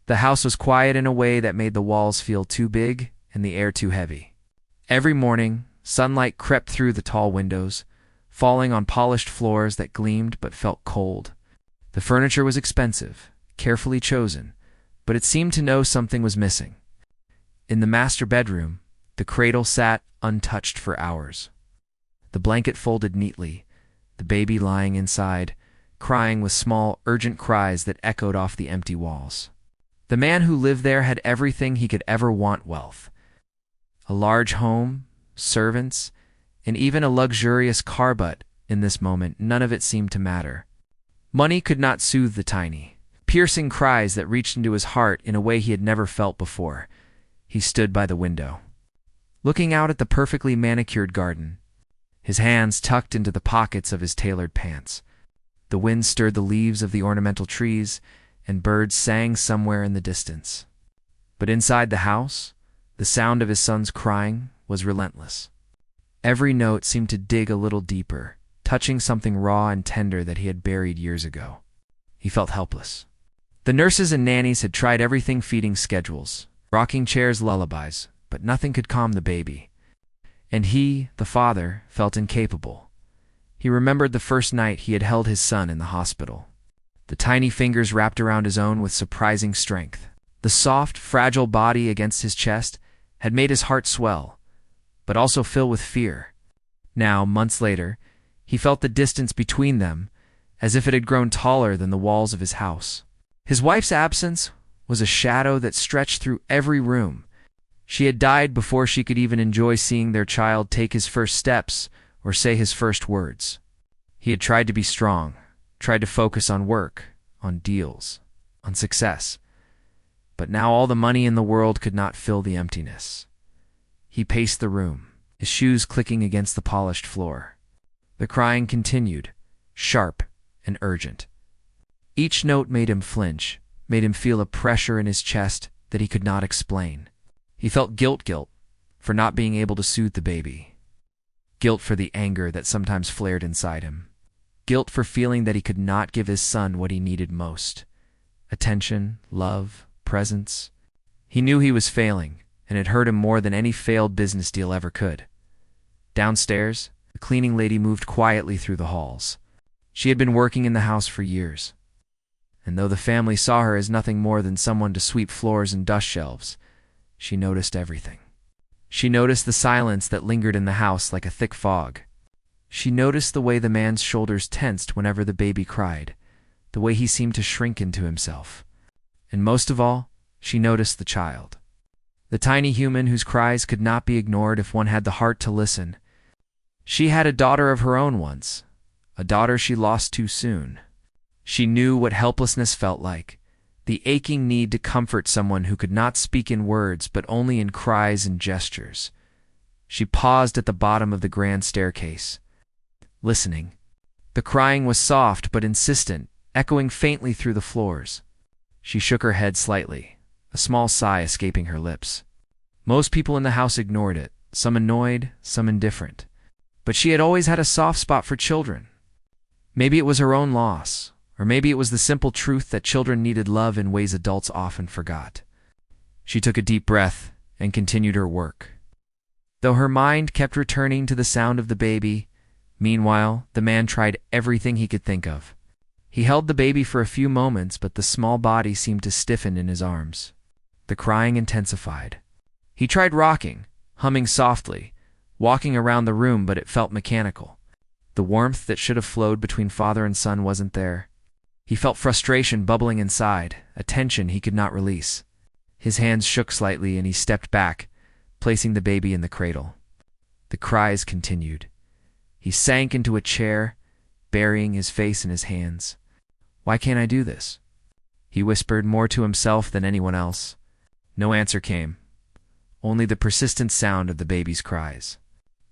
The house was quiet in a way that made the walls feel too big and the air too heavy. Every morning, sunlight crept through the tall windows, falling on polished floors that gleamed but felt cold. The furniture was expensive, carefully chosen, but it seemed to know something was missing. In the master bedroom, the cradle sat untouched for hours. The blanket folded neatly, the baby lying inside, crying with small, urgent cries that echoed off the empty walls. The man who lived there had everything he could ever want: wealth. A large home, servants, and even a luxurious car, but in this moment, none of it seemed to matter. Money could not soothe the tiny, piercing cries that reached into his heart in a way he had never felt before. He stood by the window, looking out at the perfectly manicured garden, his hands tucked into the pockets of his tailored pants. The wind stirred the leaves of the ornamental trees, and birds sang somewhere in the distance. But inside the house, the sound of his son's crying was relentless. Every note seemed to dig a little deeper, touching something raw and tender that he had buried years ago. He felt helpless. The nurses and nannies had tried everything: feeding schedules, rocking chairs, lullabies, but nothing could calm the baby. And he, the father, felt incapable. He remembered the first night he had held his son in the hospital. The tiny fingers wrapped around his own with surprising strength. The soft, fragile body against his chest had made his heart swell, but also fill with fear. Now, months later, he felt the distance between them, as if it had grown taller than the walls of his house. His wife's absence was a shadow that stretched through every room. She had died before she could even enjoy seeing their child take his first steps or say his first words. He had tried to be strong, tried to focus on work, on deals, on success. But now all the money in the world could not fill the emptiness. He paced the room, his shoes clicking against the polished floor. The crying continued, sharp and urgent. Each note made him flinch, made him feel a pressure in his chest that he could not explain. He felt guilt for not being able to soothe the baby. Guilt for the anger that sometimes flared inside him. Guilt for feeling that he could not give his son what he needed most: attention, love, presence. He knew he was failing, and it hurt him more than any failed business deal ever could. Downstairs, the cleaning lady moved quietly through the halls. She had been working in the house for years, and though the family saw her as nothing more than someone to sweep floors and dust shelves, she noticed everything. She noticed the silence that lingered in the house like a thick fog. She noticed the way the man's shoulders tensed whenever the baby cried, the way he seemed to shrink into himself. And most of all, she noticed the child. The tiny human whose cries could not be ignored if one had the heart to listen. She had a daughter of her own once, a daughter she lost too soon. She knew what helplessness felt like, the aching need to comfort someone who could not speak in words but only in cries and gestures. She paused at the bottom of the grand staircase, listening. The crying was soft but insistent, echoing faintly through the floors. She shook her head slightly, a small sigh escaping her lips. Most people in the house ignored it, some annoyed, some indifferent. But she had always had a soft spot for children. Maybe it was her own loss, or maybe it was the simple truth that children needed love in ways adults often forgot. She took a deep breath and continued her work. Though her mind kept returning to the sound of the baby, meanwhile, the man tried everything he could think of. He held the baby for a few moments, but the small body seemed to stiffen in his arms. The crying intensified. He tried rocking, humming softly, walking around the room, but it felt mechanical. The warmth that should have flowed between father and son wasn't there. He felt frustration bubbling inside, a tension he could not release. His hands shook slightly and he stepped back, placing the baby in the cradle. The cries continued. He sank into a chair, burying his face in his hands. "Why can't I do this?" he whispered, more to himself than anyone else. No answer came, only the persistent sound of the baby's cries.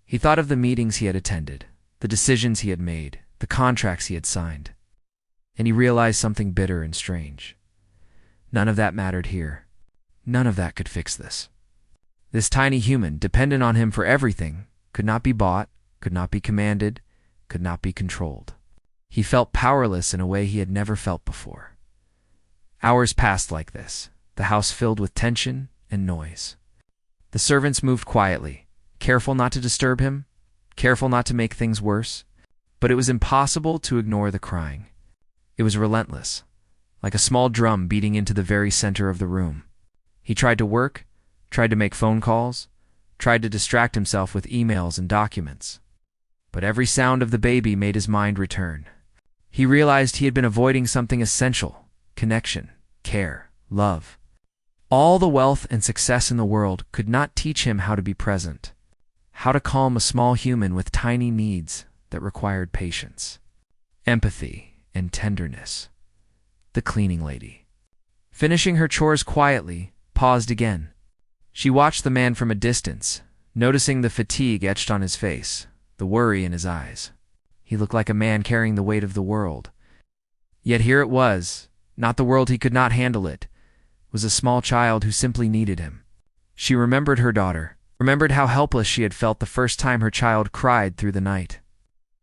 He thought of the meetings he had attended, the decisions he had made, the contracts he had signed, and he realized something bitter and strange. None of that mattered here. None of that could fix this. This tiny human, dependent on him for everything, could not be bought, could not be commanded, could not be controlled. He felt powerless in a way he had never felt before. Hours passed like this, the house filled with tension and noise. The servants moved quietly, careful not to disturb him, careful not to make things worse. But it was impossible to ignore the crying. It was relentless, like a small drum beating into the very center of the room. He tried to work, tried to make phone calls, tried to distract himself with emails and documents. But every sound of the baby made his mind return. He realized he had been avoiding something essential: connection, care, love. All the wealth and success in the world could not teach him how to be present, how to calm a small human with tiny needs that required patience, empathy, and tenderness. The cleaning lady, finishing her chores quietly, paused again. She watched the man from a distance, noticing the fatigue etched on his face, the worry in his eyes. He looked like a man carrying the weight of the world. Yet here it was, not the world. He could not handle it. It was a small child who simply needed him. She remembered her daughter, remembered how helpless she had felt the first time her child cried through the night.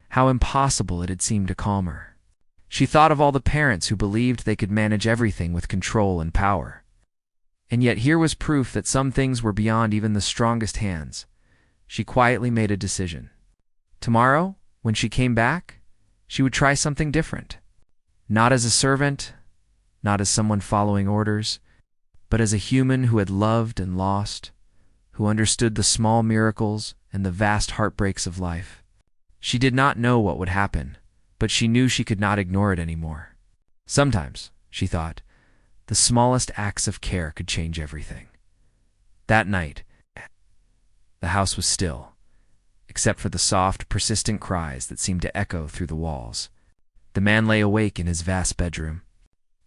How impossible it had seemed to calm her. She thought of all the parents who believed they could manage everything with control and power. And yet here was proof that some things were beyond even the strongest hands. She quietly made a decision. Tomorrow, when she came back, she would try something different. Not as a servant, not as someone following orders, but as a human who had loved and lost, who understood the small miracles and the vast heartbreaks of life. She did not know what would happen, but she knew she could not ignore it anymore. Sometimes, she thought, the smallest acts of care could change everything. That night, the house was still, except for the soft, persistent cries that seemed to echo through the walls. The man lay awake in his vast bedroom,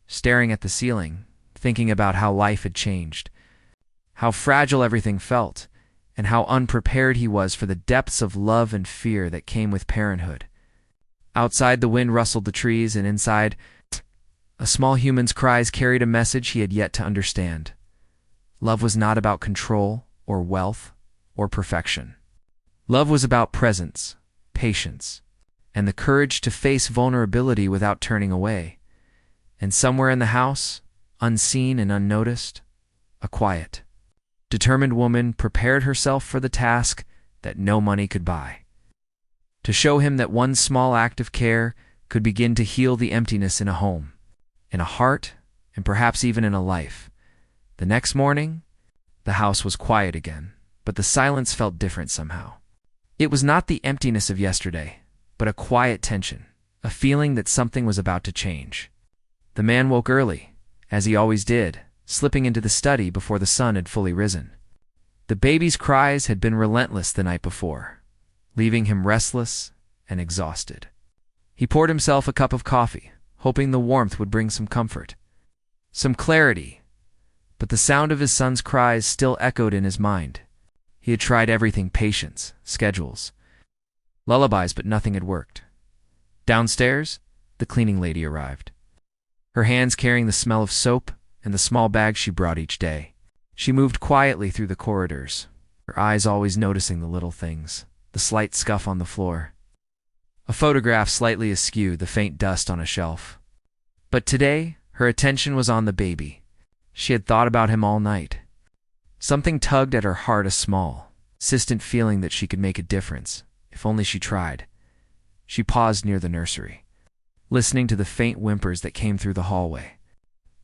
staring at the ceiling, thinking about how life had changed, how fragile everything felt, and how unprepared he was for the depths of love and fear that came with parenthood. Outside, the wind rustled the trees, and inside, a small human's cries carried a message he had yet to understand. Love was not about control or wealth or perfection. Love was about presence, patience, and the courage to face vulnerability without turning away. And somewhere in the house, unseen and unnoticed, a quiet, determined woman prepared herself for the task that no money could buy. To show him that one small act of care could begin to heal the emptiness in a home, in a heart, and perhaps even in a life. The next morning, the house was quiet again, but the silence felt different somehow. It was not the emptiness of yesterday, but a quiet tension, a feeling that something was about to change. The man woke early, as he always did, slipping into the study before the sun had fully risen. The baby's cries had been relentless the night before, leaving him restless and exhausted. He poured himself a cup of coffee, hoping the warmth would bring some comfort, some clarity, but the sound of his son's cries still echoed in his mind. He had tried everything: patience, schedules, lullabies, but nothing had worked. Downstairs, the cleaning lady arrived, her hands carrying the smell of soap and the small bag she brought each day. She moved quietly through the corridors, her eyes always noticing the little things, the slight scuff on the floor, a photograph slightly askew, the faint dust on a shelf. But today, her attention was on the baby. She had thought about him all night. Something tugged at her heart, a small, insistent feeling that she could make a difference, if only she tried. She paused near the nursery, listening to the faint whimpers that came through the hallway.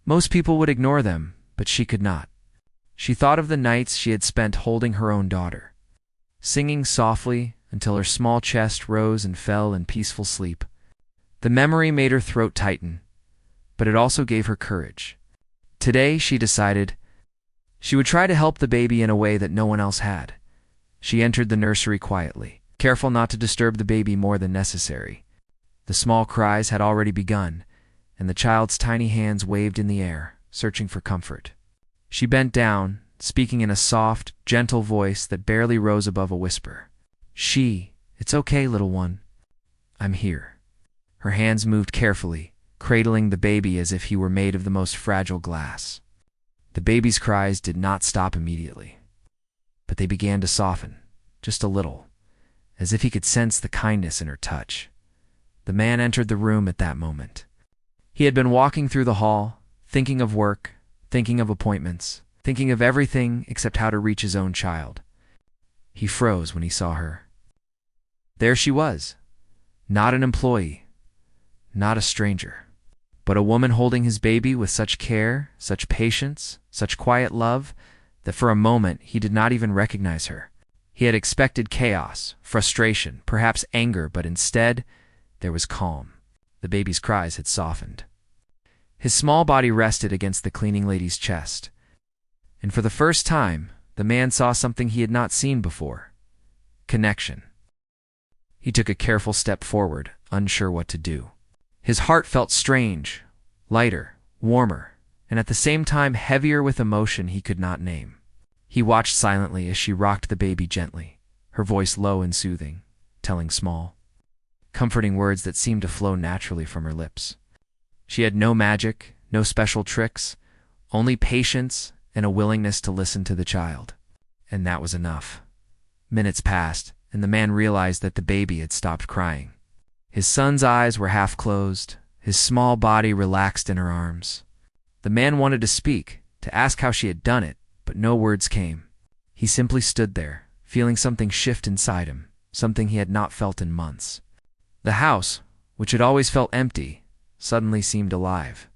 Most people would ignore them, but she could not. She thought of the nights she had spent holding her own daughter, singing softly until her small chest rose and fell in peaceful sleep. The memory made her throat tighten, but it also gave her courage. Today, she decided, she would try to help the baby in a way that no one else had. She entered the nursery quietly, careful not to disturb the baby more than necessary. The small cries had already begun, and the child's tiny hands waved in the air, searching for comfort. She bent down, speaking in a soft, gentle voice that barely rose above a whisper. "It's okay, little one. I'm here." Her hands moved carefully, cradling the baby as if he were made of the most fragile glass. The baby's cries did not stop immediately, but they began to soften, just a little, as if he could sense the kindness in her touch. The man entered the room at that moment. He had been walking through the hall, thinking of work, thinking of appointments, thinking of everything except how to reach his own child. He froze when he saw her. There she was, not an employee, not a stranger, but a woman holding his baby with such care, such patience, such quiet love, that for a moment he did not even recognize her. He had expected chaos, frustration, perhaps anger, but instead there was calm. The baby's cries had softened. His small body rested against the cleaning lady's chest. And for the first time, the man saw something he had not seen before: connection. He took a careful step forward, unsure what to do. His heart felt strange, lighter, warmer, and at the same time heavier with emotion he could not name. He watched silently as she rocked the baby gently, her voice low and soothing, telling small, comforting words that seemed to flow naturally from her lips. She had no magic, no special tricks, only patience and a willingness to listen to the child. And that was enough. Minutes passed, and the man realized that the baby had stopped crying. His son's eyes were half closed, his small body relaxed in her arms. The man wanted to speak, to ask how she had done it, but no words came. He simply stood there, feeling something shift inside him, something he had not felt in months. The house, which had always felt empty, suddenly seemed alive,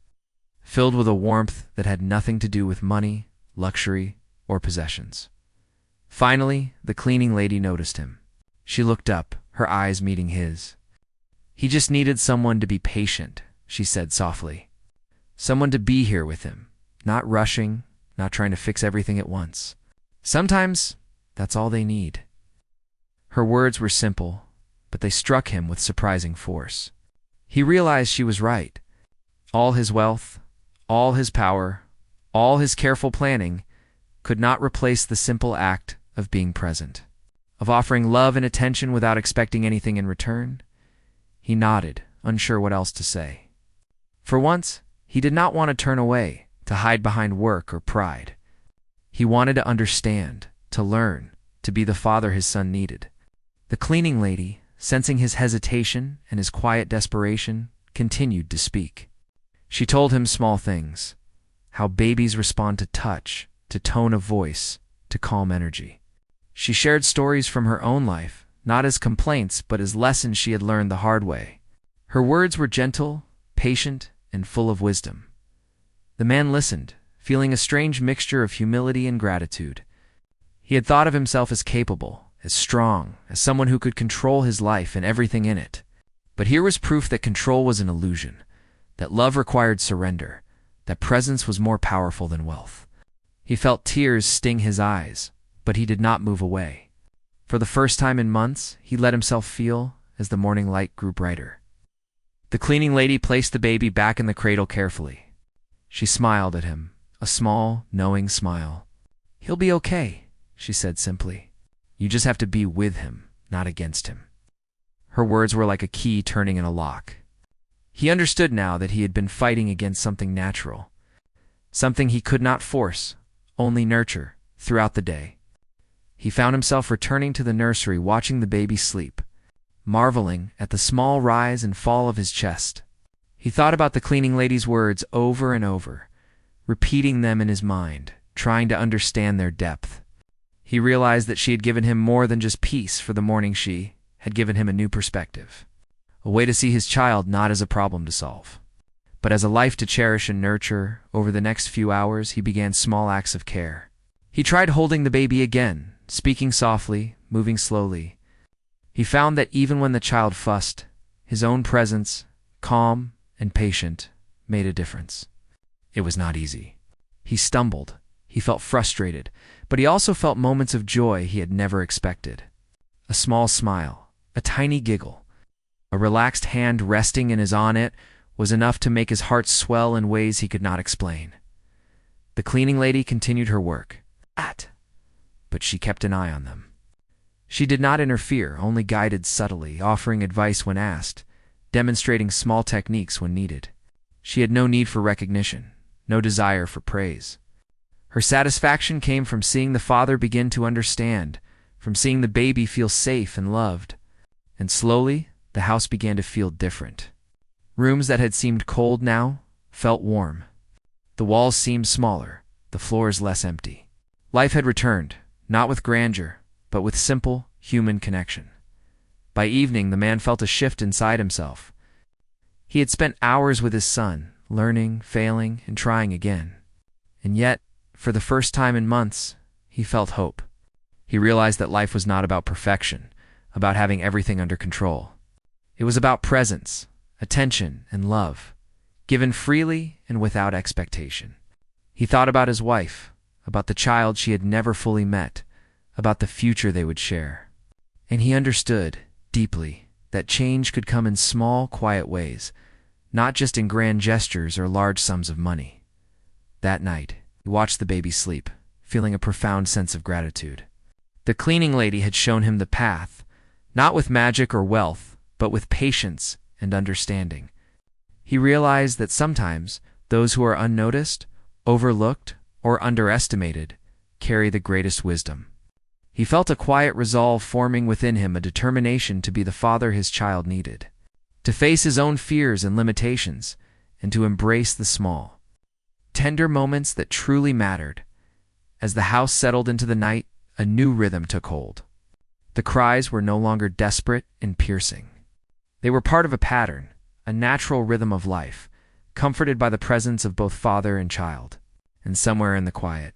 filled with a warmth that had nothing to do with money, luxury, or possessions. Finally, the cleaning lady noticed him. She looked up, her eyes meeting his. "He just needed someone to be patient," she said softly. "Someone to be here with him, not rushing, not trying to fix everything at once. Sometimes that's all they need." Her words were simple, but they struck him with surprising force. He realized she was right. All his wealth, all his power, all his careful planning could not replace the simple act of being present, of offering love and attention without expecting anything in return. He nodded, unsure what else to say. For once, he did not want to turn away, to hide behind work or pride. He wanted to understand, to learn, to be the father his son needed. The cleaning lady, sensing his hesitation and his quiet desperation, continued to speak. She told him small things: how babies respond to touch, to tone of voice, to calm energy. She shared stories from her own life, not as complaints, but as lessons she had learned the hard way. Her words were gentle, patient, and full of wisdom. The man listened, feeling a strange mixture of humility and gratitude. He had thought of himself as capable, as strong, as someone who could control his life and everything in it. But here was proof that control was an illusion, that love required surrender, that presence was more powerful than wealth. He felt tears sting his eyes, but he did not move away. For the first time in months, he let himself feel as the morning light grew brighter. The cleaning lady placed the baby back in the cradle carefully. She smiled at him, a small, knowing smile. "He'll be okay," she said simply. "You just have to be with him, not against him." Her words were like a key turning in a lock. He understood now that he had been fighting against something natural, something he could not force, only nurture, throughout the day. He found himself returning to the nursery, watching the baby sleep, marveling at the small rise and fall of his chest. He thought about the cleaning lady's words over and over, repeating them in his mind, trying to understand their depth. He realized that she had given him more than just peace for the morning. She had given him a new perspective, a way to see his child not as a problem to solve, but as a life to cherish and nurture. Over the next few hours, he began small acts of care. He tried holding the baby again, speaking softly, moving slowly. He found that even when the child fussed, his own presence, calm and patient, made a difference. It was not easy. He stumbled, he felt frustrated, but he also felt moments of joy he had never expected. A small smile, a tiny giggle, a relaxed hand resting in his on it was enough to make his heart swell in ways he could not explain. The cleaning lady continued her work, but she kept an eye on them. She did not interfere, only guided subtly, offering advice when asked, demonstrating small techniques when needed. She had no need for recognition, no desire for praise. Her satisfaction came from seeing the father begin to understand, from seeing the baby feel safe and loved. And slowly, the house began to feel different. Rooms that had seemed cold now felt warm. The walls seemed smaller, the floors less empty. Life had returned, not with grandeur, but with simple, human connection. By evening, the man felt a shift inside himself. He had spent hours with his son, learning, failing, and trying again. And yet, for the first time in months, he felt hope. He realized that life was not about perfection, about having everything under control. It was about presence, attention, and love, given freely and without expectation. He thought about his wife, about the child she had never fully met, about the future they would share. And he understood, deeply, that change could come in small, quiet ways, not just in grand gestures or large sums of money. That night, he watched the baby sleep, feeling a profound sense of gratitude. The cleaning lady had shown him the path, not with magic or wealth, but with patience and understanding. He realized that sometimes those who are unnoticed, overlooked, or underestimated carry the greatest wisdom. He felt a quiet resolve forming within him, a determination to be the father his child needed, to face his own fears and limitations, and to embrace the small, tender moments that truly mattered. As the house settled into the night, a new rhythm took hold. The cries were no longer desperate and piercing. They were part of a pattern, a natural rhythm of life, comforted by the presence of both father and child. And somewhere in the quiet,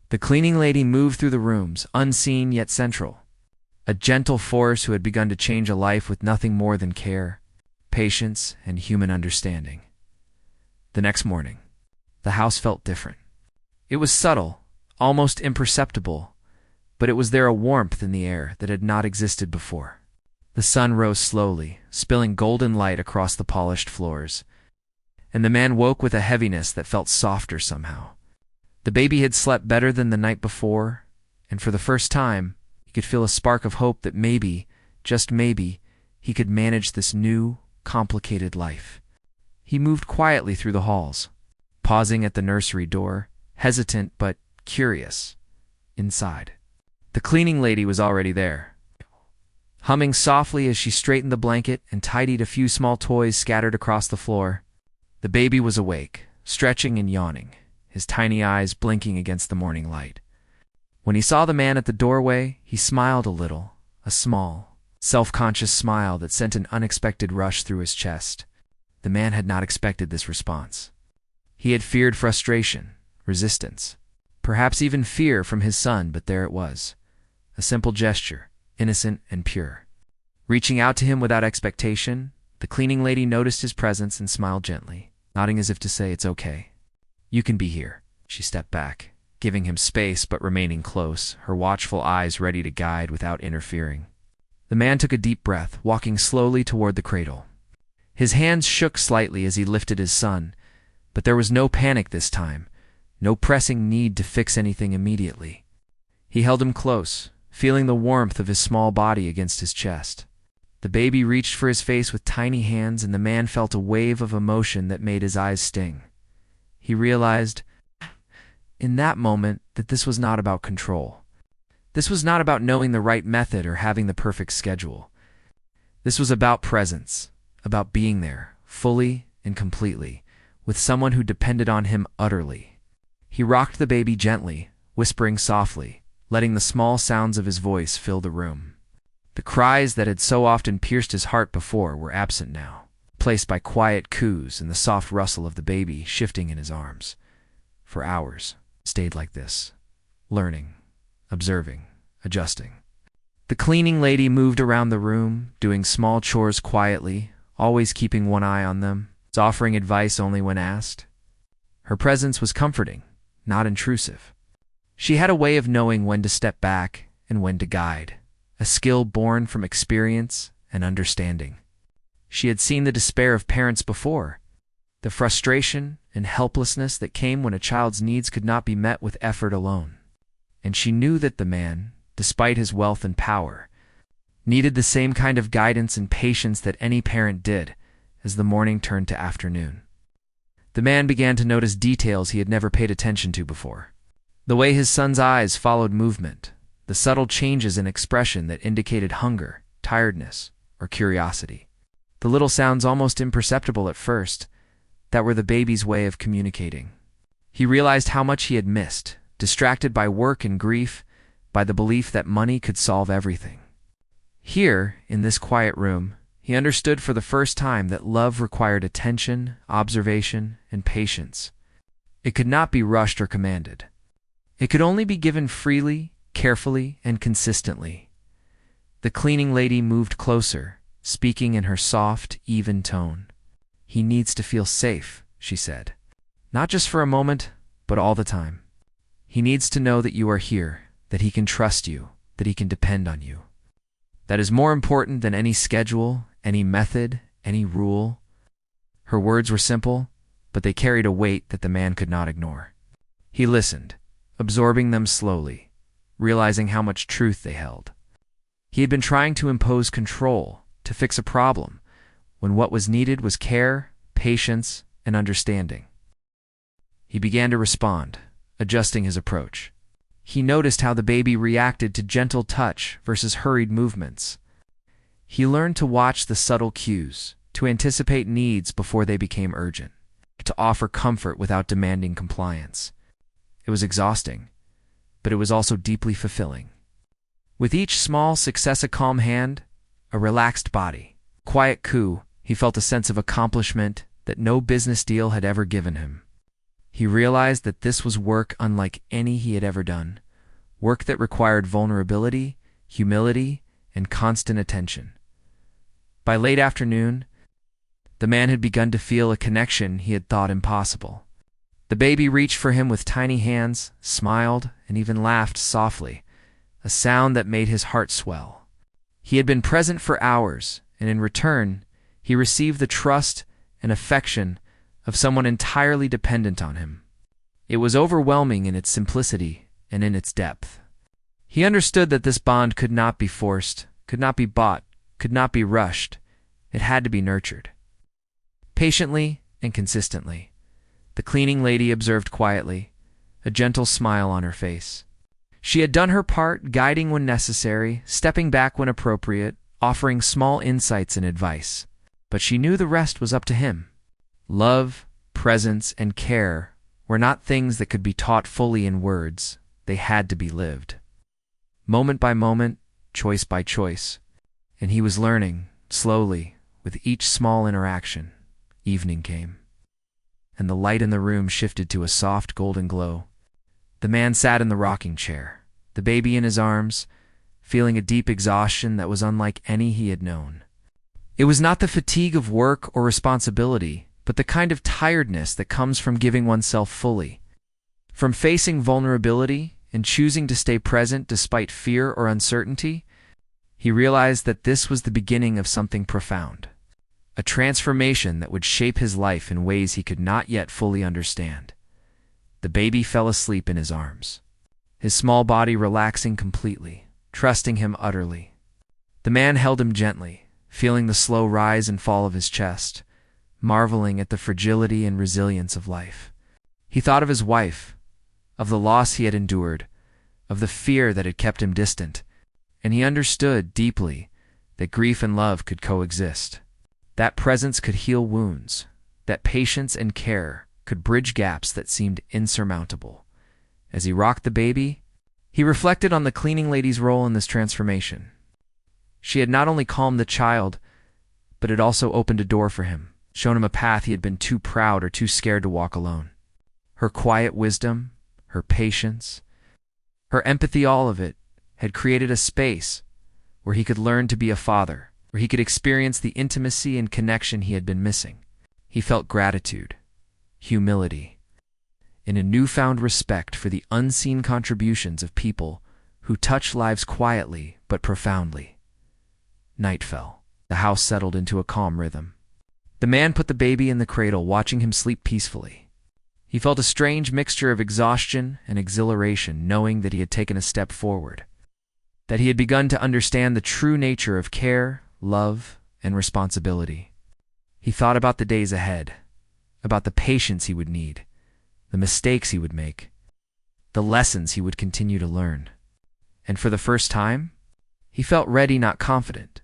the cleaning lady moved through the rooms, unseen yet central, a gentle force who had begun to change a life with nothing more than care, patience, and human understanding. The next morning, the house felt different. It was subtle, almost imperceptible, but it was there, a warmth in the air that had not existed before. The sun rose slowly, spilling golden light across the polished floors, and the man woke with a heaviness that felt softer somehow. The baby had slept better than the night before, and for the first time, he could feel a spark of hope that maybe, just maybe, he could manage this new, complicated life. He moved quietly through the halls, pausing at the nursery door, hesitant but curious. Inside, the cleaning lady was already there, humming softly as she straightened the blanket and tidied a few small toys scattered across the floor. The baby was awake, stretching and yawning, his tiny eyes blinking against the morning light. When he saw the man at the doorway, he smiled a little, a small, self-conscious smile that sent an unexpected rush through his chest. The man had not expected this response. He had feared frustration, resistance, perhaps even fear from his son, but there it was, a simple gesture, innocent and pure. Reaching out to him without expectation, the cleaning lady noticed his presence and smiled gently, nodding as if to say, "It's okay. You can be here." She stepped back, giving him space but remaining close, her watchful eyes ready to guide without interfering. The man took a deep breath, walking slowly toward the cradle. His hands shook slightly as he lifted his son, but there was no panic this time, no pressing need to fix anything immediately. He held him close, feeling the warmth of his small body against his chest. The baby reached for his face with tiny hands, and the man felt a wave of emotion that made his eyes sting. He realized, in that moment, that this was not about control. This was not about knowing the right method or having the perfect schedule. This was about presence, about being there, fully and completely, with someone who depended on him utterly. He rocked the baby gently, whispering softly, letting the small sounds of his voice fill the room. The cries that had so often pierced his heart before were absent now, replaced by quiet coos and the soft rustle of the baby shifting in his arms. For hours, it stayed like this, learning, observing, adjusting. The cleaning lady moved around the room, doing small chores quietly, always keeping one eye on them, offering advice only when asked. Her presence was comforting, not intrusive. She had a way of knowing when to step back and when to guide, a skill born from experience and understanding. She had seen the despair of parents before, the frustration and helplessness that came when a child's needs could not be met with effort alone. And she knew that the man, despite his wealth and power, needed the same kind of guidance and patience that any parent did as the morning turned to afternoon. The man began to notice details he had never paid attention to before. The way his son's eyes followed movement, the subtle changes in expression that indicated hunger, tiredness, or curiosity. The little sounds almost imperceptible at first, that were the baby's way of communicating. He realized how much he had missed, distracted by work and grief, by the belief that money could solve everything. Here, in this quiet room, he understood for the first time that love required attention, observation, and patience. It could not be rushed or commanded. It could only be given freely, carefully, and consistently. The cleaning lady moved closer, speaking in her soft, even tone. "He needs to feel safe," she said. "Not just for a moment, but all the time. He needs to know that you are here, that he can trust you, that he can depend on you. That is more important than any schedule, any method, any rule." Her words were simple, but they carried a weight that the man could not ignore. He listened, absorbing them slowly, realizing how much truth they held. He had been trying to impose control, to fix a problem, when what was needed was care, patience, and understanding. He began to respond, adjusting his approach. He noticed how the baby reacted to gentle touch versus hurried movements. He learned to watch the subtle cues, to anticipate needs before they became urgent, to offer comfort without demanding compliance. It was exhausting, but it was also deeply fulfilling. With each small success, a calm hand, a relaxed body, quiet coo, he felt a sense of accomplishment that no business deal had ever given him. He realized that this was work unlike any he had ever done, work that required vulnerability, humility, and constant attention. By late afternoon, the man had begun to feel a connection he had thought impossible. The baby reached for him with tiny hands, smiled, and even laughed softly, a sound that made his heart swell. He had been present for hours, and in return, he received the trust and affection of someone entirely dependent on him. It was overwhelming in its simplicity and in its depth. He understood that this bond could not be forced, could not be bought, could not be rushed. It had to be nurtured. Patiently and consistently, the cleaning lady observed quietly, a gentle smile on her face. She had done her part, guiding when necessary, stepping back when appropriate, offering small insights and advice. But she knew the rest was up to him. Love, presence, and care were not things that could be taught fully in words. They had to be lived. Moment by moment, choice by choice. And he was learning, slowly, with each small interaction. Evening came, and the light in the room shifted to a soft golden glow. The man sat in the rocking chair, the baby in his arms, feeling a deep exhaustion that was unlike any he had known. It was not the fatigue of work or responsibility, but the kind of tiredness that comes from giving oneself fully, from facing vulnerability and choosing to stay present despite fear or uncertainty. He realized that this was the beginning of something profound, a transformation that would shape his life in ways he could not yet fully understand. The baby fell asleep in his arms, his small body relaxing completely, trusting him utterly. The man held him gently, feeling the slow rise and fall of his chest, marveling at the fragility and resilience of life. He thought of his wife, of the loss he had endured, of the fear that had kept him distant, and he understood deeply that grief and love could coexist. That presence could heal wounds, that patience and care could bridge gaps that seemed insurmountable. As he rocked the baby, he reflected on the cleaning lady's role in this transformation. She had not only calmed the child, but had also opened a door for him, shown him a path he had been too proud or too scared to walk alone. Her quiet wisdom, her patience, her empathy, all of it, had created a space where he could learn to be a father, where he could experience the intimacy and connection he had been missing. He felt gratitude, humility, and a newfound respect for the unseen contributions of people who touch lives quietly but profoundly. Night fell. The house settled into a calm rhythm. The man put the baby in the cradle, watching him sleep peacefully. He felt a strange mixture of exhaustion and exhilaration, knowing that he had taken a step forward, that he had begun to understand the true nature of care, love, and responsibility. He thought about the days ahead, about the patience he would need, the mistakes he would make, the lessons he would continue to learn. And for the first time, he felt ready, not confident,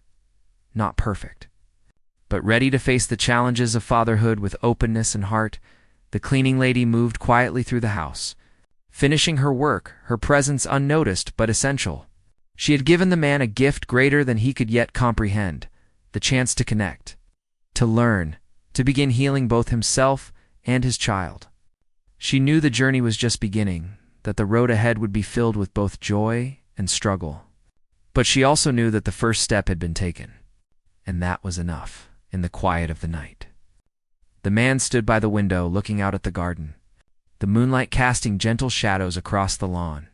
not perfect, but ready to face the challenges of fatherhood with openness and heart, The cleaning lady moved quietly through the house, finishing her work, her presence unnoticed but essential. She had given the man a gift greater than he could yet comprehend, the chance to connect, to learn, to begin healing both himself and his child. She knew the journey was just beginning, that the road ahead would be filled with both joy and struggle. But she also knew that the first step had been taken, and that was enough. In the quiet of the night, the man stood by the window looking out at the garden, the moonlight casting gentle shadows across the lawn.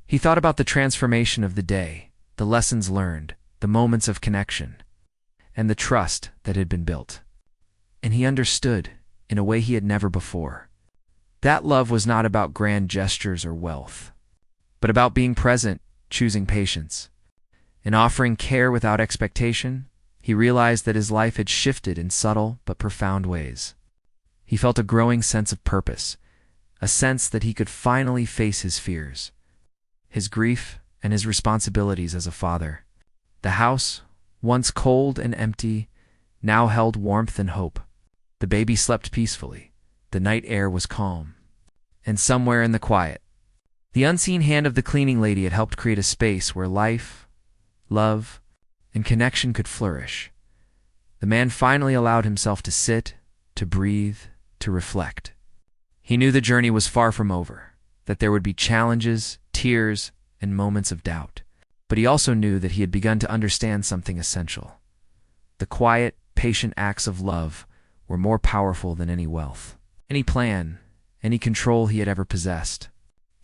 He thought about the transformation of the day, the lessons learned, the moments of connection, and the trust that had been built. And he understood, in a way he had never before, that love was not about grand gestures or wealth, but about being present, choosing patience, and offering care without expectation. He realized that his life had shifted in subtle but profound ways. He felt a growing sense of purpose, a sense that he could finally face his fears, his grief, and his responsibilities as a father. The house, once cold and empty, now held warmth and hope. The baby slept peacefully. The night air was calm. And somewhere in the quiet, the unseen hand of the cleaning lady had helped create a space where life, love, and connection could flourish. The man finally allowed himself to sit, to breathe, to reflect. He knew the journey was far from over, that there would be challenges, tears, and moments of doubt. But he also knew that he had begun to understand something essential. The quiet, patient acts of love were more powerful than any wealth, any plan, any control he had ever possessed.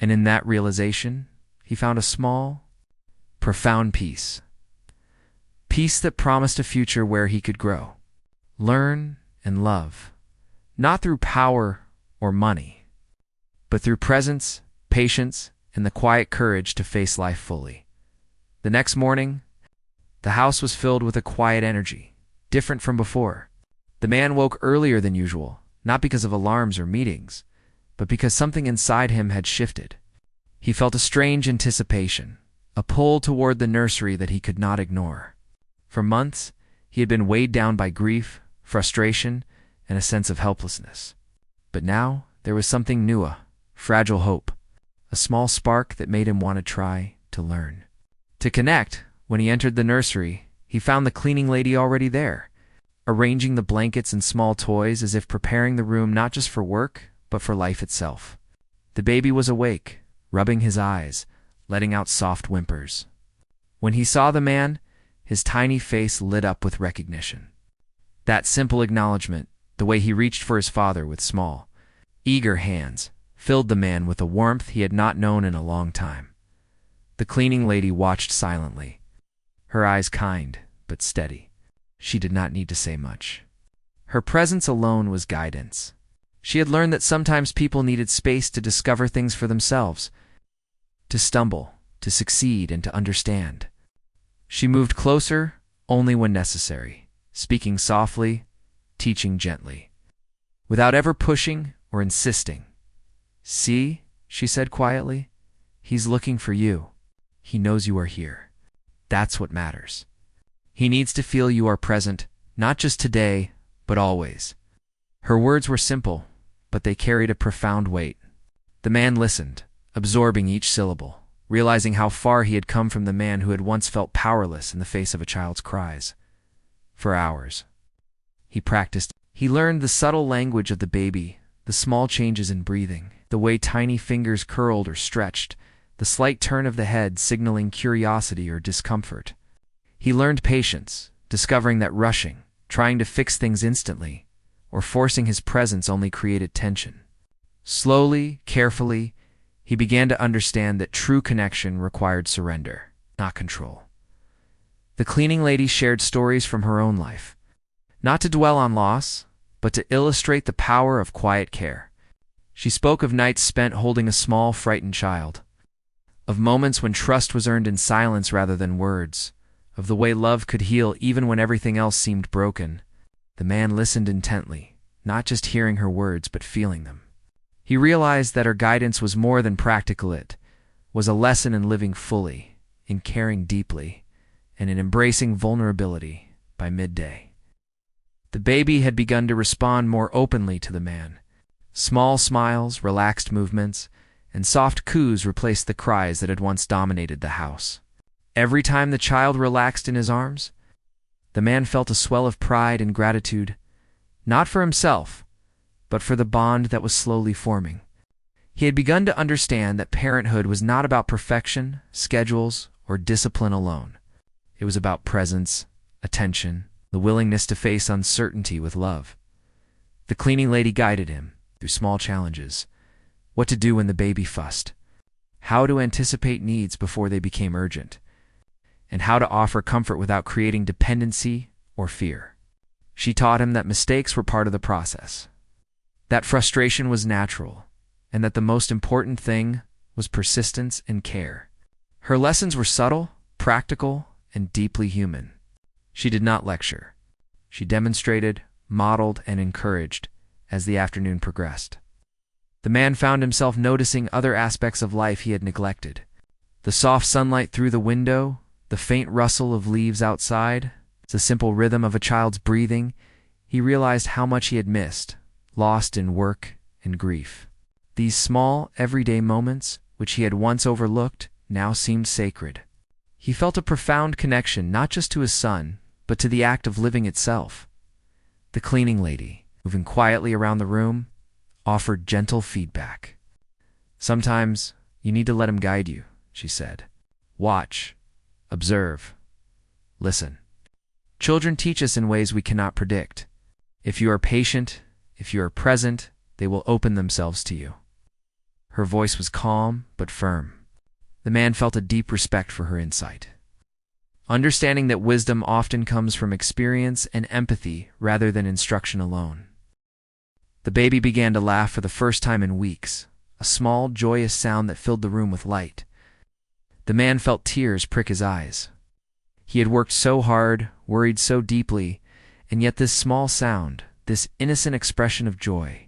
And in that realization, he found a small, profound peace. Peace that promised a future where he could grow, learn, and love, not through power or money, but through presence, patience, and the quiet courage to face life fully. The next morning, the house was filled with a quiet energy, different from before. The man woke earlier than usual, not because of alarms or meetings, but because something inside him had shifted. He felt a strange anticipation, a pull toward the nursery that he could not ignore. For months, he had been weighed down by grief, frustration, and a sense of helplessness. But now, there was something new, a fragile hope, a small spark that made him want to try to learn. To connect, when he entered the nursery, he found the cleaning lady already there, arranging the blankets and small toys as if preparing the room not just for work, but for life itself. The baby was awake, rubbing his eyes, letting out soft whimpers. When he saw the man, his tiny face lit up with recognition. That simple acknowledgement, the way he reached for his father with small, eager hands, filled the man with a warmth he had not known in a long time. The cleaning lady watched silently, her eyes kind but steady. She did not need to say much. Her presence alone was guidance. She had learned that sometimes people needed space to discover things for themselves, to stumble, to succeed, and to understand. She moved closer only when necessary, speaking softly, teaching gently, without ever pushing or insisting. "See," she said quietly, "he's looking for you. He knows you are here. That's what matters. He needs to feel you are present, not just today, but always." Her words were simple, but they carried a profound weight. The man listened, absorbing each syllable, realizing how far he had come from the man who had once felt powerless in the face of a child's cries. For hours, he practiced. He learned the subtle language of the baby, the small changes in breathing, the way tiny fingers curled or stretched, the slight turn of the head signaling curiosity or discomfort. He learned patience, discovering that rushing, trying to fix things instantly, or forcing his presence only created tension. Slowly, carefully, he began to understand that true connection required surrender, not control. The cleaning lady shared stories from her own life, not to dwell on loss, but to illustrate the power of quiet care. She spoke of nights spent holding a small, frightened child, of moments when trust was earned in silence rather than words, of the way love could heal even when everything else seemed broken. The man listened intently, not just hearing her words but feeling them. He realized that her guidance was more than practical. It was a lesson in living fully, in caring deeply, and in embracing vulnerability. By midday, the baby had begun to respond more openly to the man, Small smiles, relaxed movements, and soft coos replaced the cries that had once dominated the house. Every time the child relaxed in his arms, the man felt a swell of pride and gratitude, not for himself, but for the bond that was slowly forming. He had begun to understand that parenthood was not about perfection, schedules, or discipline alone. It was about presence, attention, the willingness to face uncertainty with love. The cleaning lady guided him through small challenges: what to do when the baby fussed, how to anticipate needs before they became urgent, and how to offer comfort without creating dependency or fear. She taught him that mistakes were part of the process, that frustration was natural, and that the most important thing was persistence and care. Her lessons were subtle, practical, and deeply human. She did not lecture. She demonstrated, modeled, and encouraged as the afternoon progressed. The man found himself noticing other aspects of life he had neglected: the soft sunlight through the window, the faint rustle of leaves outside, the simple rhythm of a child's breathing. He realized how much he had missed, lost in work and grief. These small, everyday moments, which he had once overlooked, now seemed sacred. He felt a profound connection not just to his son, but to the act of living itself. The cleaning lady, moving quietly around the room, offered gentle feedback. "Sometimes you need to let him guide you," she said. "Watch, observe, listen. Children teach us in ways we cannot predict. If you are patient, if you are present, they will open themselves to you." Her voice was calm but firm. The man felt a deep respect for her insight, understanding that wisdom often comes from experience and empathy rather than instruction alone. The baby began to laugh for the first time in weeks, a small, joyous sound that filled the room with light. The man felt tears prick his eyes. He had worked so hard, worried so deeply, and yet this small sound, this innocent expression of joy,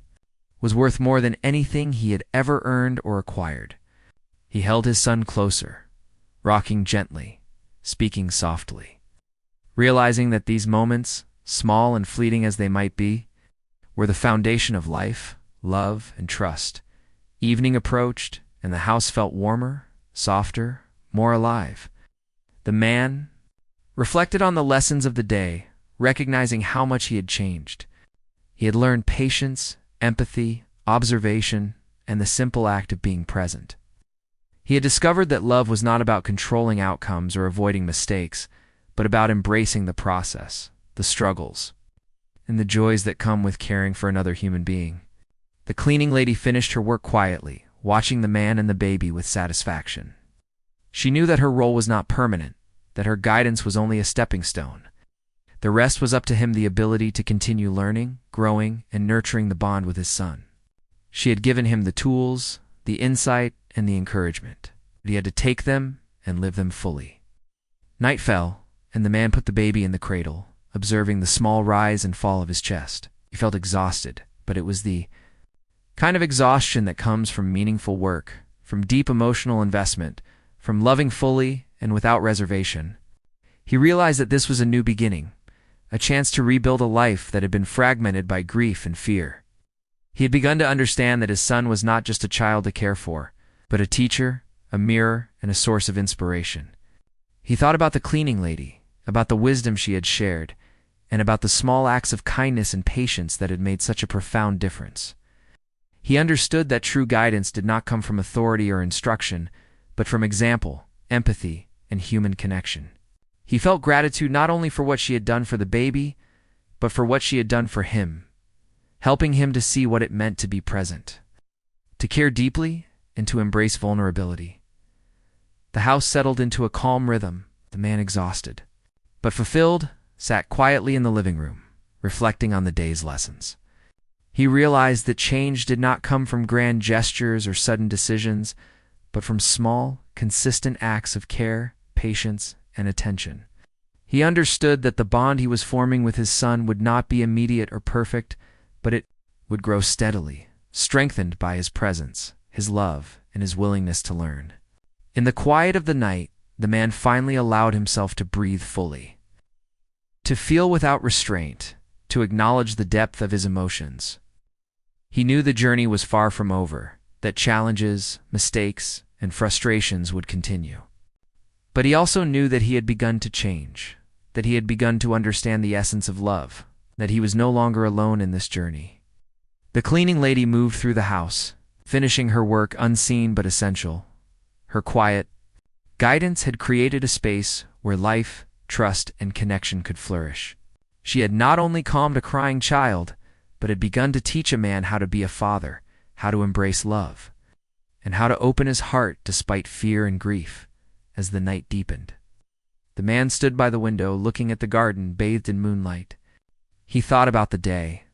was worth more than anything he had ever earned or acquired. He held his son closer, rocking gently, speaking softly, realizing that these moments, small and fleeting as they might be, were the foundation of life, love, and trust. Evening approached, and the house felt warmer, softer, more alive. The man reflected on the lessons of the day, recognizing how much he had changed. He had learned patience, empathy, observation, and the simple act of being present. He had discovered that love was not about controlling outcomes or avoiding mistakes, but about embracing the process, the struggles, and the joys that come with caring for another human being. The cleaning lady finished her work quietly, watching the man and the baby with satisfaction. She knew that her role was not permanent, that her guidance was only a stepping stone. The rest was up to him: the ability to continue learning, growing, and nurturing the bond with his son. She had given him the tools, the insight, and the encouragement. He had to take them and live them fully. Night fell, and the man put the baby in the cradle, observing the small rise and fall of his chest. He felt exhausted, but it was the kind of exhaustion that comes from meaningful work, from deep emotional investment, from loving fully and without reservation. He realized that this was a new beginning, a chance to rebuild a life that had been fragmented by grief and fear. He had begun to understand that his son was not just a child to care for, but a teacher, a mirror, and a source of inspiration. He thought about the cleaning lady, about the wisdom she had shared, and about the small acts of kindness and patience that had made such a profound difference. He understood that true guidance did not come from authority or instruction, but from example, empathy, and human connection. He felt gratitude not only for what she had done for the baby, but for what she had done for him, helping him to see what it meant to be present, to care deeply, and to embrace vulnerability. The house settled into a calm rhythm, the man exhausted, but fulfilled, sat quietly in the living room, reflecting on the day's lessons. He realized that change did not come from grand gestures or sudden decisions, but from small, consistent acts of care, patience, and attention. He understood that the bond he was forming with his son would not be immediate or perfect, but it would grow steadily, strengthened by his presence, his love, and his willingness to learn. In the quiet of the night, the man finally allowed himself to breathe fully, to feel without restraint, to acknowledge the depth of his emotions. He knew the journey was far from over, that challenges, mistakes, and frustrations would continue. But he also knew that he had begun to change, that he had begun to understand the essence of love, that he was no longer alone in this journey. The cleaning lady moved through the house, finishing her work unseen but essential. Her quiet guidance had created a space where life, trust, and connection could flourish. She had not only calmed a crying child, but had begun to teach a man how to be a father, how to embrace love, and how to open his heart despite fear and grief. As the night deepened, the man stood by the window looking at the garden bathed in moonlight. He thought about the day,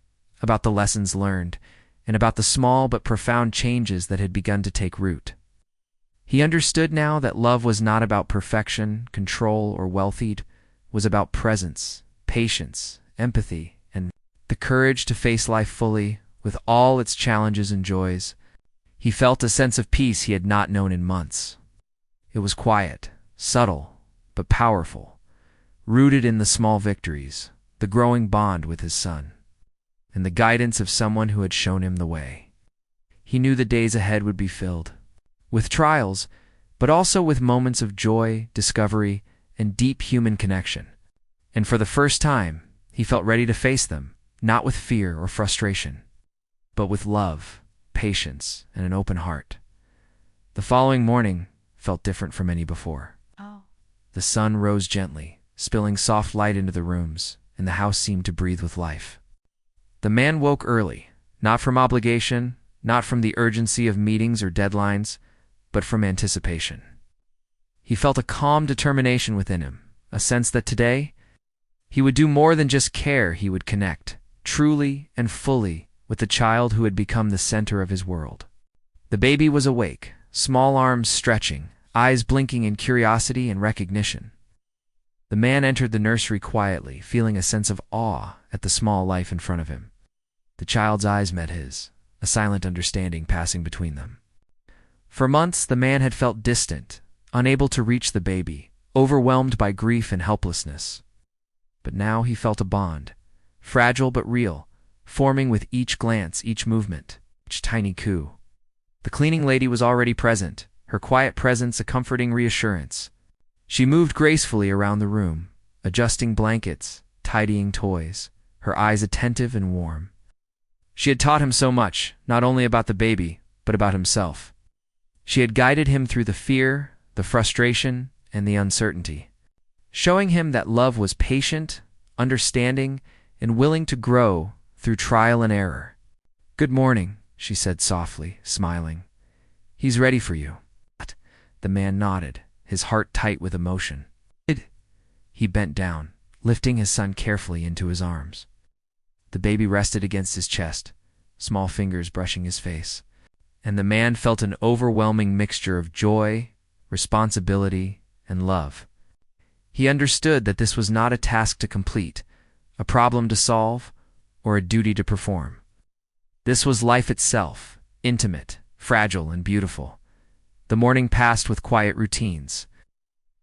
about the lessons learned, and about the small but profound changes that had begun to take root. He understood now that love was not about perfection, control, or wealth. It was about presence, patience, empathy, and the courage to face life fully, with all its challenges and joys. He felt a sense of peace he had not known in months. It was quiet, subtle, but powerful, rooted in the small victories, the growing bond with his son, and the guidance of someone who had shown him the way. He knew the days ahead would be filled with trials, but also with moments of joy, discovery, and deep human connection. And for the first time, he felt ready to face them, not with fear or frustration, but with love, patience, and an open heart. The following morning felt different from any before. The sun rose gently, spilling soft light into the rooms, and the house seemed to breathe with life. The man woke early, not from obligation, not from the urgency of meetings or deadlines, but from anticipation. He felt a calm determination within him, a sense that today he would do more than just care. He would connect, truly and fully, with the child who had become the center of his world. The baby was awake, small arms stretching, eyes blinking in curiosity and recognition. The man entered the nursery quietly, feeling a sense of awe at the small life in front of him. The child's eyes met his, a silent understanding passing between them. For months, the man had felt distant, unable to reach the baby, overwhelmed by grief and helplessness. But now he felt a bond, fragile but real, forming with each glance, each movement, each tiny coo. The cleaning lady was already present, her quiet presence a comforting reassurance. She moved gracefully around the room, adjusting blankets, tidying toys, her eyes attentive and warm. She had taught him so much, not only about the baby, but about himself. She had guided him through the fear, the frustration, and the uncertainty, showing him that love was patient, understanding, and willing to grow through trial and error. "Good morning," she said softly, smiling. "He's ready for you." The man nodded, his heart tight with emotion. He bent down, lifting his son carefully into his arms. The baby rested against his chest, small fingers brushing his face, and the man felt an overwhelming mixture of joy, responsibility, and love. He understood that this was not a task to complete, a problem to solve, or a duty to perform. This was life itself, intimate, fragile, and beautiful. The morning passed with quiet routines.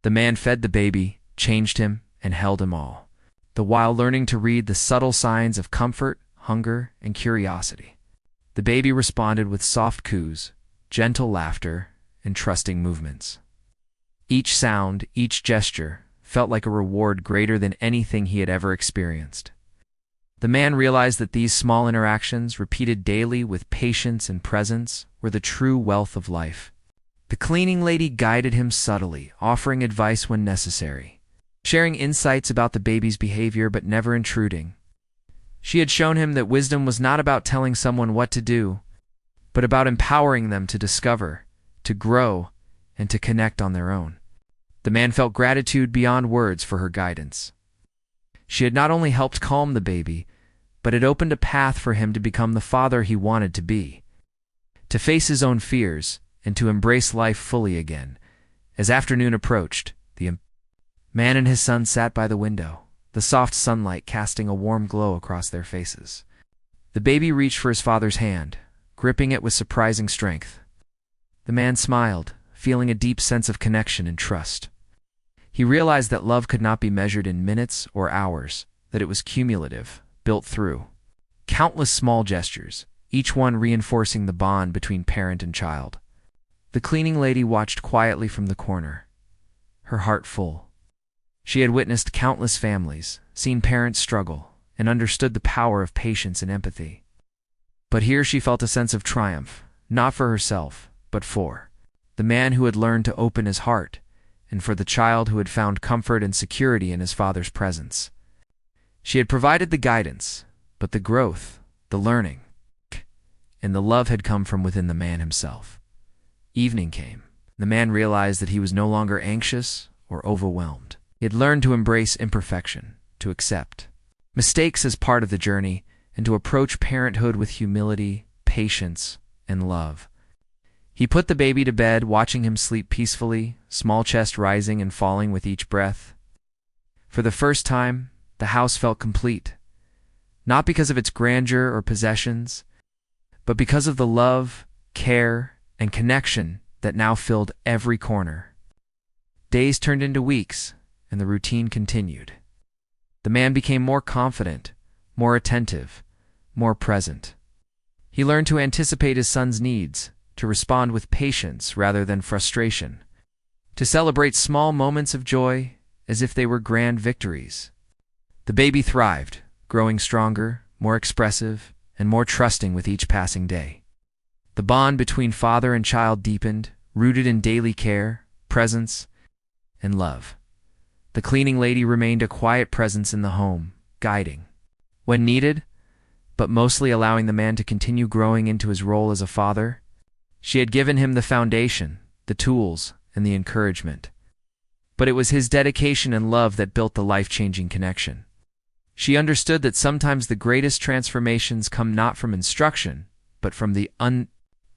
The man fed the baby, changed him, and held him all, the while learning to read the subtle signs of comfort, hunger, and curiosity. The baby responded with soft coos, gentle laughter, and trusting movements. Each sound, each gesture, felt like a reward greater than anything he had ever experienced. The man realized that these small interactions, repeated daily with patience and presence, were the true wealth of life. The cleaning lady guided him subtly, offering advice when necessary, sharing insights about the baby's behavior but never intruding. She had shown him that wisdom was not about telling someone what to do, but about empowering them to discover, to grow, and to connect on their own. The man felt gratitude beyond words for her guidance. She had not only helped calm the baby, but had opened a path for him to become the father he wanted to be, to face his own fears, and to embrace life fully again. As afternoon approached, the man and his son sat by the window, the soft sunlight casting a warm glow across their faces. The baby reached for his father's hand, gripping it with surprising strength. The man smiled, feeling a deep sense of connection and trust. He realized that love could not be measured in minutes or hours, that it was cumulative, built through countless small gestures, each one reinforcing the bond between parent and child. The cleaning lady watched quietly from the corner, her heart full. She had witnessed countless families, seen parents struggle, and understood the power of patience and empathy. But here she felt a sense of triumph, not for herself, but for the man who had learned to open his heart, and for the child who had found comfort and security in his father's presence. She had provided the guidance, but the growth, the learning, and the love had come from within the man himself. Evening came. The man realized that he was no longer anxious or overwhelmed. He had learned to embrace imperfection, to accept mistakes as part of the journey, and to approach parenthood with humility, patience, and love. He put the baby to bed, watching him sleep peacefully, small chest rising and falling with each breath. For the first time, the house felt complete, not because of its grandeur or possessions, but because of the love, care, and connection that now filled every corner. Days turned into weeks, and the routine continued. The man became more confident, more attentive, more present. He learned to anticipate his son's needs, to respond with patience rather than frustration, to celebrate small moments of joy as if they were grand victories. The baby thrived, growing stronger, more expressive, and more trusting with each passing day. The bond between father and child deepened, rooted in daily care, presence, and love. The cleaning lady remained a quiet presence in the home, guiding when needed, but mostly allowing the man to continue growing into his role as a father. She had given him the foundation, the tools, and the encouragement. But it was his dedication and love that built the life-changing connection. She understood that sometimes the greatest transformations come not from instruction, but from the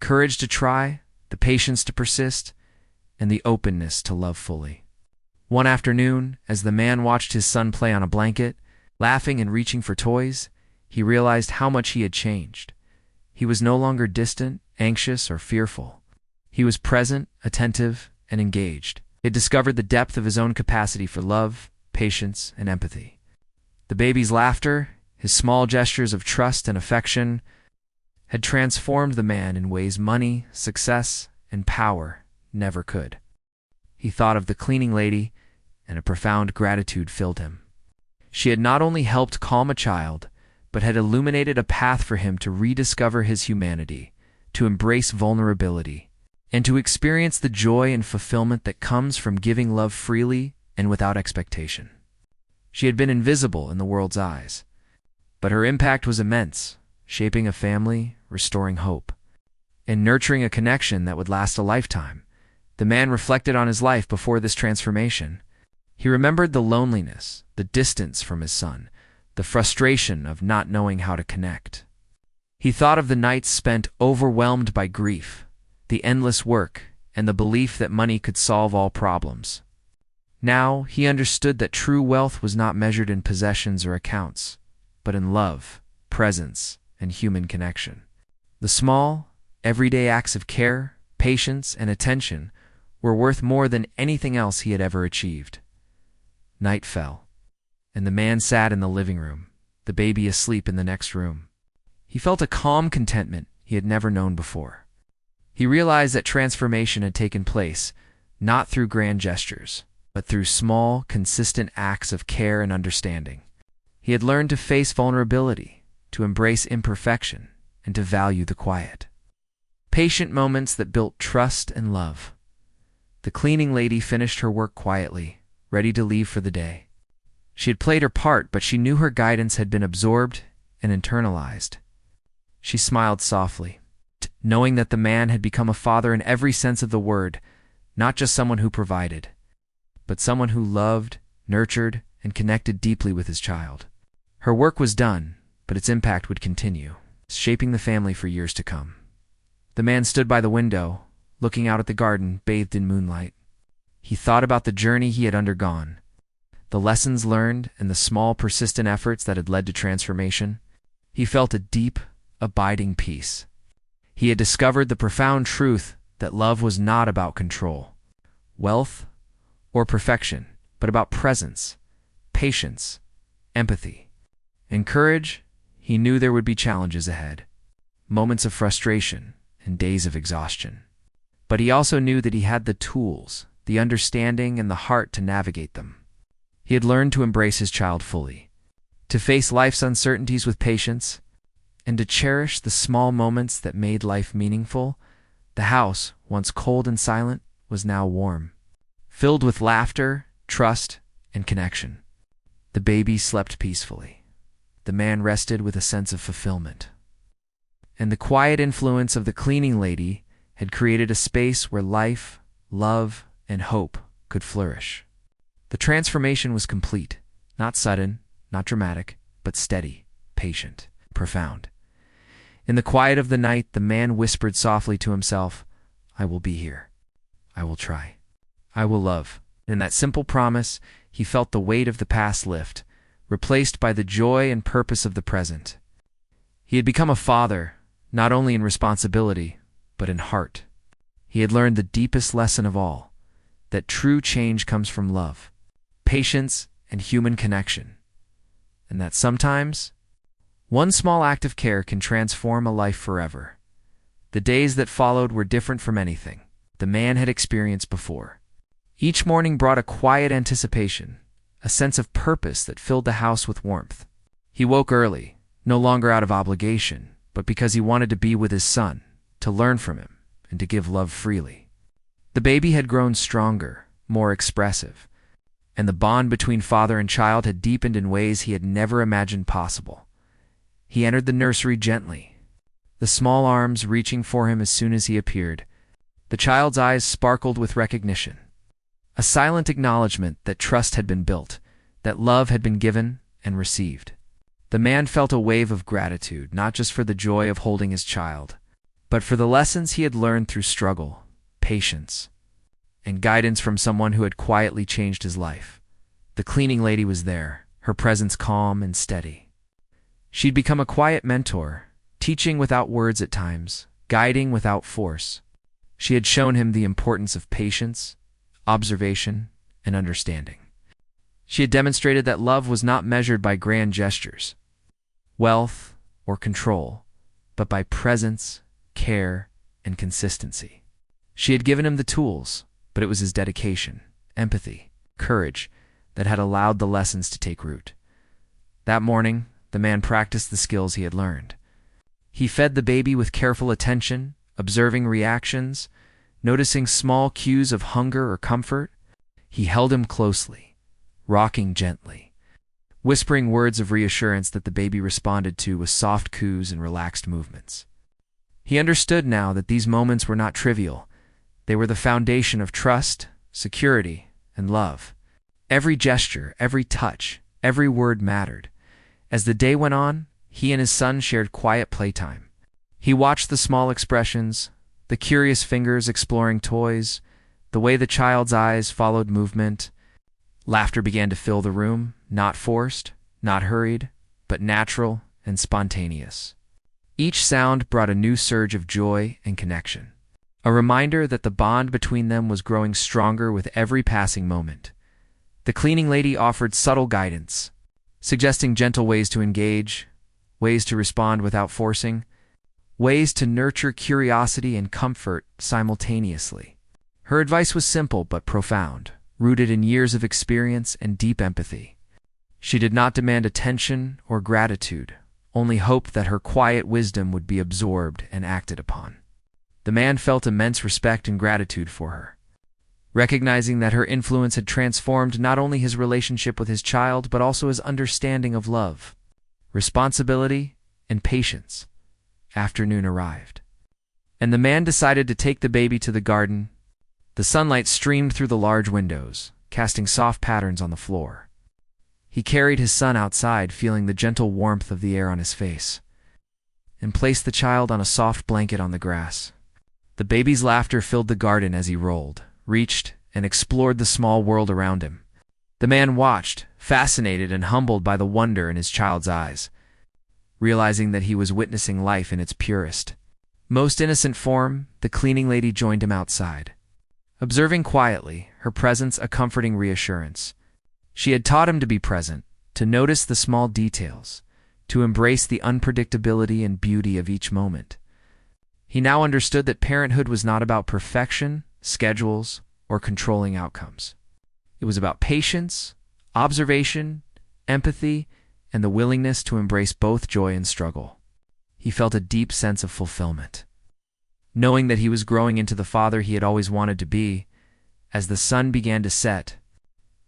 courage to try, the patience to persist, and the openness to love fully. One afternoon, as the man watched his son play on a blanket, laughing and reaching for toys, he realized how much he had changed. He was no longer distant, anxious, or fearful. He was present, attentive, and engaged. He had discovered the depth of his own capacity for love, patience, and empathy. The baby's laughter, his small gestures of trust and affection, had transformed the man in ways money, success, and power never could. He thought of the cleaning lady, and a profound gratitude filled him. She had not only helped calm a child, but had illuminated a path for him to rediscover his humanity, to embrace vulnerability, and to experience the joy and fulfillment that comes from giving love freely and without expectation. She had been invisible in the world's eyes, but her impact was immense, shaping a family, restoring hope, and nurturing a connection that would last a lifetime. The man reflected on his life before this transformation. He remembered the loneliness, the distance from his son, the frustration of not knowing how to connect. He thought of the nights spent overwhelmed by grief, the endless work, and the belief that money could solve all problems. Now he understood that true wealth was not measured in possessions or accounts, but in love, presence, and human connection. The small, everyday acts of care, patience, and attention were worth more than anything else he had ever achieved. Night fell, and the man sat in the living room, the baby asleep in the next room. He felt a calm contentment he had never known before. He realized that transformation had taken place, not through grand gestures, but through small, consistent acts of care and understanding. He had learned to face vulnerability, to embrace imperfection, and to value the quiet, patient moments that built trust and love. The cleaning lady finished her work quietly, ready to leave for the day. She had played her part, but she knew her guidance had been absorbed and internalized. She smiled softly, knowing that the man had become a father in every sense of the word, not just someone who provided, but someone who loved, nurtured, and connected deeply with his child. Her work was done, but its impact would continue, shaping the family for years to come. The man stood by the window, looking out at the garden bathed in moonlight. He thought about the journey he had undergone, the lessons learned, and the small, persistent efforts that had led to transformation. He felt a deep, abiding peace. He had discovered the profound truth that love was not about control, wealth, or perfection, but about presence, patience, empathy, and courage. He knew there would be challenges ahead, moments of frustration, and days of exhaustion. But he also knew that he had the tools, the understanding, and the heart to navigate them. He had learned to embrace his child fully, to face life's uncertainties with patience, and to cherish the small moments that made life meaningful. The house, once cold and silent, was now warm, filled with laughter, trust, and connection. The baby slept peacefully. The man rested with a sense of fulfillment. And the quiet influence of the cleaning lady had created a space where life, love, and hope could flourish. The transformation was complete, not sudden, not dramatic, but steady, patient, profound. In the quiet of the night, the man whispered softly to himself, "I will be here. I will try. I will love." In that simple promise, he felt the weight of the past lift, replaced by the joy and purpose of the present. He had become a father, not only in responsibility, but in heart. He had learned the deepest lesson of all, that true change comes from love, patience, and human connection, and that sometimes one small act of care can transform a life forever. The days that followed were different from anything the man had experienced before. Each morning brought a quiet anticipation, a sense of purpose that filled the house with warmth. He woke early, no longer out of obligation, but because he wanted to be with his son, to learn from him, and to give love freely. The baby had grown stronger, more expressive, and the bond between father and child had deepened in ways he had never imagined possible. He entered the nursery gently, the small arms reaching for him as soon as he appeared. The child's eyes sparkled with recognition, a silent acknowledgement that trust had been built, that love had been given and received. The man felt a wave of gratitude, not just for the joy of holding his child, but for the lessons he had learned through struggle, patience, and guidance from someone who had quietly changed his life. The cleaning lady was there, her presence calm and steady. She'd become a quiet mentor, teaching without words at times, guiding without force. She had shown him the importance of patience, observation, and understanding. She had demonstrated that love was not measured by grand gestures, wealth, or control, but by presence, care, and consistency. She had given him the tools, but it was his dedication, empathy, courage that had allowed the lessons to take root. That morning, the man practiced the skills he had learned. He fed the baby with careful attention, observing reactions, noticing small cues of hunger or comfort. He held him closely, rocking gently, whispering words of reassurance that the baby responded to with soft coos and relaxed movements. He understood now that these moments were not trivial. They were the foundation of trust, security, and love. Every gesture, every touch, every word mattered. As the day went on, he and his son shared quiet playtime. He watched the small expressions, the curious fingers exploring toys, the way the child's eyes followed movement. Laughter began to fill the room, not forced, not hurried, but natural and spontaneous. Each sound brought a new surge of joy and connection, a reminder that the bond between them was growing stronger with every passing moment. The cleaning lady offered subtle guidance, suggesting gentle ways to engage, ways to respond without forcing, ways to nurture curiosity and comfort simultaneously. Her advice was simple but profound, rooted in years of experience and deep empathy. She did not demand attention or gratitude, only hope that her quiet wisdom would be absorbed and acted upon. The man felt immense respect and gratitude for her, recognizing that her influence had transformed not only his relationship with his child, but also his understanding of love, responsibility, and patience. Afternoon arrived, and the man decided to take the baby to the garden. The sunlight streamed through the large windows, casting soft patterns on the floor. He carried his son outside, feeling the gentle warmth of the air on his face, and placed the child on a soft blanket on the grass. The baby's laughter filled the garden as he rolled, reached, and explored the small world around him. The man watched, fascinated and humbled by the wonder in his child's eyes, realizing that he was witnessing life in its purest, most innocent form. The cleaning lady joined him outside, observing quietly, her presence a comforting reassurance. She had taught him to be present, to notice the small details, to embrace the unpredictability and beauty of each moment. He now understood that parenthood was not about perfection, schedules, or controlling outcomes. It was about patience, observation, empathy, and the willingness to embrace both joy and struggle. He felt a deep sense of fulfillment, knowing that he was growing into the father he had always wanted to be. As the sun began to set,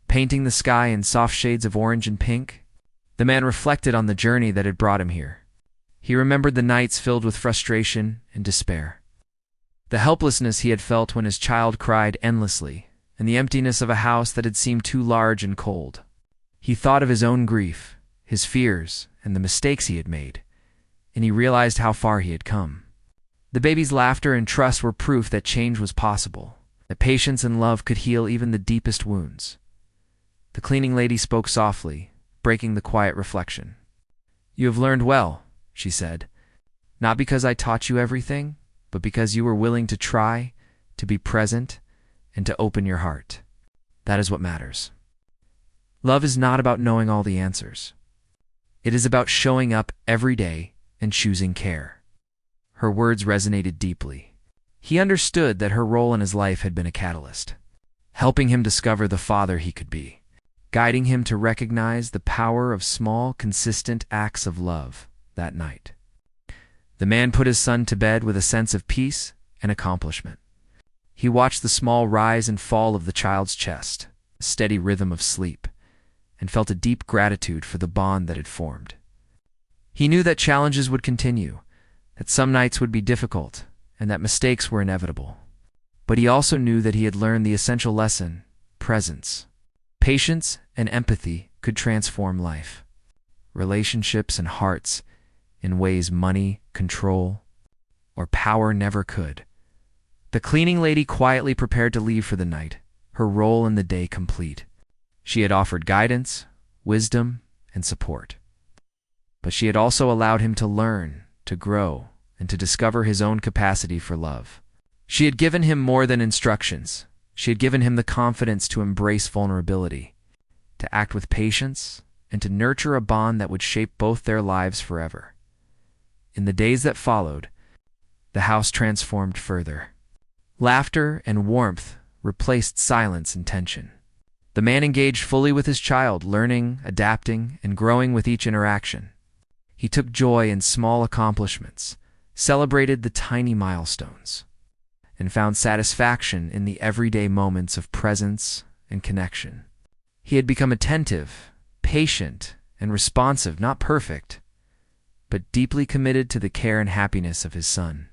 painting the sky in soft shades of orange and pink, the man reflected on the journey that had brought him here. He remembered the nights filled with frustration and despair, the helplessness he had felt when his child cried endlessly, and the emptiness of a house that had seemed too large and cold. He thought of his own grief, his fears, and the mistakes he had made, and he realized how far he had come. The baby's laughter and trust were proof that change was possible, that patience and love could heal even the deepest wounds. The cleaning lady spoke softly, breaking the quiet reflection. "You have learned well," she said, "not because I taught you everything, but because you were willing to try, to be present, and to open your heart. That is what matters. Love is not about knowing all the answers. It is about showing up every day and choosing care." Her words resonated deeply. He understood that her role in his life had been a catalyst, helping him discover the father he could be, guiding him to recognize the power of small, consistent acts of love. That night, the man put his son to bed with a sense of peace and accomplishment. He watched the small rise and fall of the child's chest, a steady rhythm of sleep, and felt a deep gratitude for the bond that had formed. He knew that challenges would continue, that some nights would be difficult, and that mistakes were inevitable. But he also knew that he had learned the essential lesson: presence. Patience and empathy could transform life, relationships and hearts, in ways money, control, or power never could. The cleaning lady quietly prepared to leave for the night, her role in the day complete. She had offered guidance, wisdom, and support. But she had also allowed him to learn, to grow, and to discover his own capacity for love. She had given him more than instructions. She had given him the confidence to embrace vulnerability, to act with patience, and to nurture a bond that would shape both their lives forever. In the days that followed, the house transformed further. Laughter and warmth replaced silence and tension. The man engaged fully with his child, learning, adapting, and growing with each interaction. He took joy in small accomplishments, celebrated the tiny milestones, and found satisfaction in the everyday moments of presence and connection. He had become attentive, patient, and responsive, not perfect, but deeply committed to the care and happiness of his son.